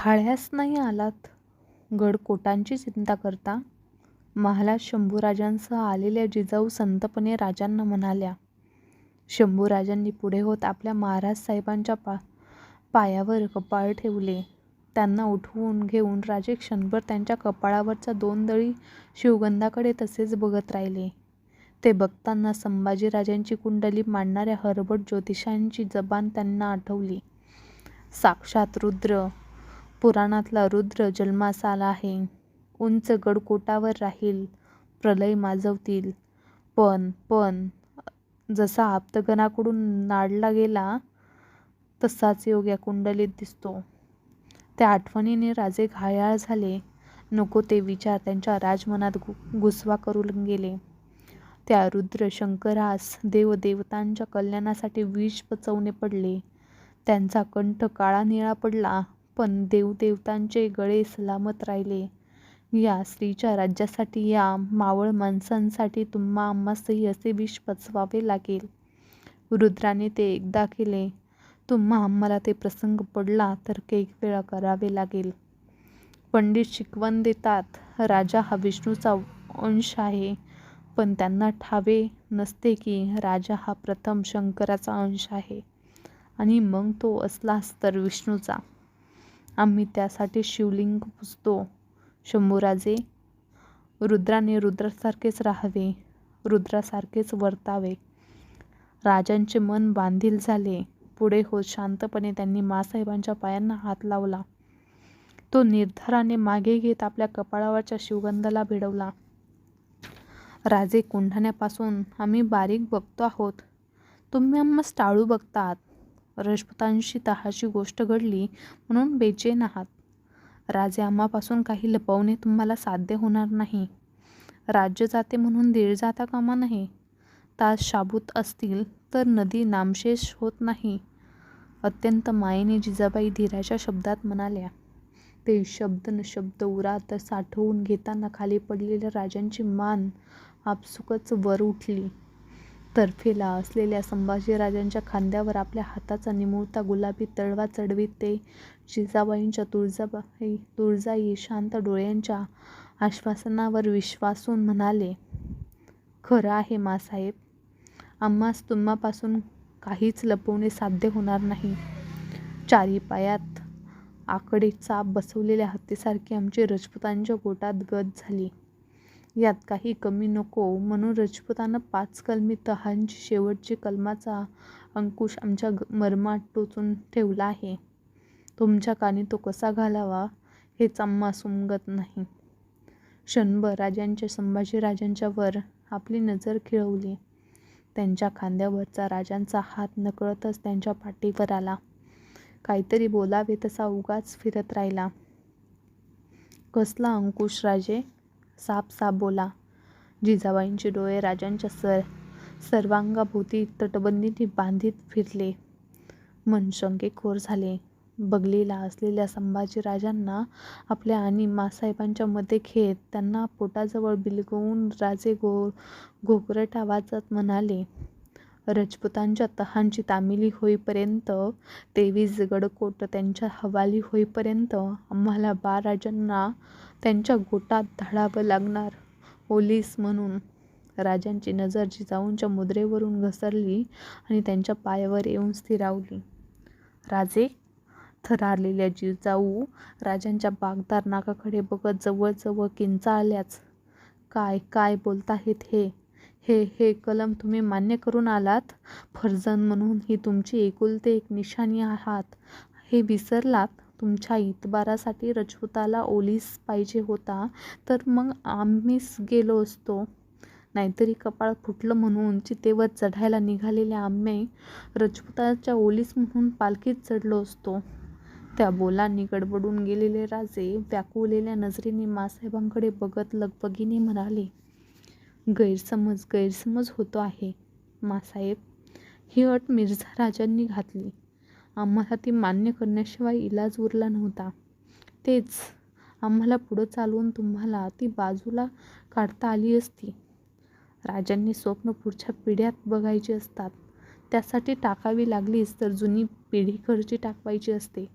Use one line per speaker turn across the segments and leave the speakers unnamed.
खाण्यास नाही आलात, गडकोटांची चिंता करता. महालात शंभूराजांसह आलेल्या जिजाऊ संतपणे राजांना म्हणाल्या. शंभूराजांनी पुढे होत आपल्या महाराज साहेबांच्या पायावर कपाळ ठेवले. त्यांना उठवून घेऊन राजे क्षणभर त्यांच्या कपाळावरच्या 2 दळी शिवगंधाकडे तसेच बघत राहिले. ते बघताना संभाजीराजांची कुंडली मांडणाऱ्या हरबट ज्योतिषांची जबान त्यांना आठवली. साक्षात रुद्र, पुराणातला रुद्र जन्मास आला आहे. उंच गडकोटावर राहील, प्रलय माजवतील. पण जसा आप्तगणाकडून नाडला गेला तसाच योग या कुंडलीत दिसतो. त्या आठवणीने राजे घायाळ झाले. नको ते विचार त्यांच्या राजमनात घुसवा करून गेले. त्या रुद्र शंकरास देवदेवतांच्या कल्याणासाठी विष पचवणे पडले. त्यांचा कंठ काळा निळा पडला, पण देवदेवतांचे गळे सलामत राहिले. या स्त्रीच्या राज्यासाठी, या मावळ माणसांसाठी तुम्हा आम्हासही असे विष पचवावे लागेल. रुद्राने ते एकदा केले, तुम्हा आम्हाला ते प्रसंग पडला तर कैक वेळा करावे लागेल. पंडित शिकवण देतात, राजा हा विष्णूचा अंश आहे, पण त्यांना ठावे नसते की राजा हा प्रथम शंकराचा अंश आहे आणि मग तो असलास तर विष्णूचा. आम्ही त्यासाठी शिवलिंग पूजतो. शंभूराजे, रुद्राने रुद्रासारखेच राहावे, रुद्रासारखेच वर्तावे. राजांचे मन बांधील झाले. पुढे होत शांतपणे त्यांनी माँसाहेबांच्या पायांना हात लावला. तो निर्धाराने मागे घेत आपल्या कपाळावरच्या शिवगंधाला भिडवला. राजे कोंढाण्यापासून आम्ही बारीक बघतो आहोत, तुम्ही आम्हास टाळू बघतात. राजपुतांशी तहाची गोष्ट घडली म्हणून बेचैन आहात. राजे, आम्हापासून काही लपवणे तुम्हाला साध्य होणार नाही. राज्य जाते म्हणून दीड जाता कामा नये. तास शाबूत असतील तर नदी नामशेष होत नाही. अत्यंत मायेने जिजाबाई धीराच्या शब्दात म्हणाल्या. ते शब्द न शब्द उरात साठवून घेताना खाली पडलेल्या राजांची मान आपसुकच वर उठली. तर्फेला असलेल्या संभाजीराजांच्या खांद्यावर आपल्या हाताचा निमुळता गुलाबी तळवा चढवीत ते जिजाबाईंच्या तुळजाई शांत डोळ्यांच्या आश्वासनावर विश्वासून म्हणाले. खरं आहे माँसाहेब, आम्हास तुम्हापासून काहीच लपवणे साध्य होणार नाही. चारी पायात आकडे चाप बसवलेल्या हत्तीसारखी आमची राजपुतांच्या गोटात गत झाली. यात काही कमी नको म्हणून राजपुतानं 5 कलमी तहांची शेवटची कलमाचा अंकुश आमच्या मर्मात टोचून ठेवला आहे. तुमच्या कानी तो कसा घालावा हेच आम्हास उमगत नाही. क्षणभर राजांच्या संभाजीराजांच्या वर आपली नजर खिळवली. त्यांच्या खांद्यावरचा राजांचा हात नकळतच त्यांच्या पाठीवर आला. काहीतरी बोलावे तसा उगाच फिरत राहिला. कसला अंकुश राजे? साफ बोला. जिजाबाईंचे डोळे राजांच्या सर्वांगाभोवती तटबंदीने बांधीत फिरले. मन शंकेखोर झाले. बगलीला असलेल्या संभाजीराजांना आपल्या आणि माँसाहेबांच्या मध्ये घेत त्यांना पोटाजवळ बिलगवून राजे घोगरट आवाजात म्हणाले. राजपुतांच्या तहांची तामिली होईपर्यंत, 23 गडकोट त्यांच्या हवाली होईपर्यंत आम्हाला 12 राजांना त्यांच्या गोटात धाडावं लागणार. ओलीस म्हणून. राजांची नजर जिजाऊंच्या मुद्रेवरून घसरली आणि त्यांच्या पायावर येऊन स्थिरावली. राजे? थरारलेल्या जिजाऊ राजांच्या बागदार नाकाकडे बघत जवळ किंचाळल्याच. काय बोलताहेत हे? हे कलम तुम्ही मान्य करून आलात. फर्जंद म्हणून ही तुमची एकुलते एक निशाणी आहात, हे विसरलात. तुमच्या इतबारासाठी राजपुताला ओलीस पाहिजे होता तर मग आम्हीच गेलो असतो. नाहीतरी कपाळ फुटलं म्हणून चितेवर चढायला निघालेल्या आम्ही राजपुताच्या ओलीस म्हणून पालखीत चढलो असतो. त्या बोलांनी गडबडून गेलेले राजे व्याकुळलेल्या नजरेने माँसाहेबांकडे बघत लगबगीने म्हणाले. गैरसमज होतो आहे माँसाहेब. ही अट मिर्झा राजांनी घातली. आम्हाला ती मान्य करण्याशिवाय इलाज उरला नव्हता. तेच आम्हाला पुढं चालवून तुम्हाला ती बाजूला काढता आली असती. राजांनी स्वप्न पुढच्या पिढ्यात बघायची असतात. त्यासाठी टाकावी लागलीच तर जुनी पिढी घरची टाकवायची असते.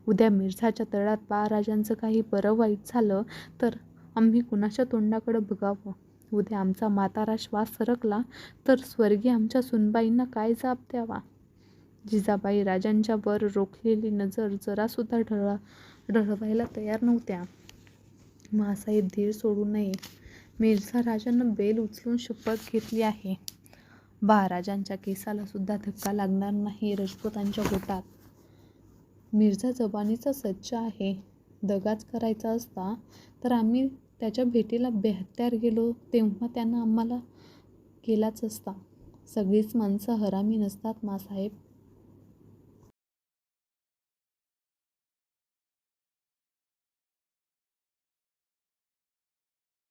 उद्या मिर्झाच्या तळात बाळराजांचं काही बरं वाईट झालं तर आम्ही कुणाच्या तोंडाकडं बघावं? उद्या आमचा म्हातारा श्वास सरकला तर स्वर्गीय आमच्या सुनबाईंना काय जाब द्यावा? जिजाबाई राजांच्या वर रोखलेली नजर जरासुद्धा ढळवायला तयार नव्हत्या. माँसाहेब धीर सोडू नये. मिर्झा राजानं बेल उचलून शपथ घेतली आहे. बाळराजांच्या केसाला सुद्धा धक्का लागणार नाही राजपुतांच्या गोटात. मिर्झा जबानीचा सज्ज आहे. दगाच करायचा असता तर आम्ही त्याच्या भेटीला बेहत्यार गेलो तेव्हा त्यानं आम्हाला केलाच असता. सगळीच माणसं हरामी नसतात माँसाहेब.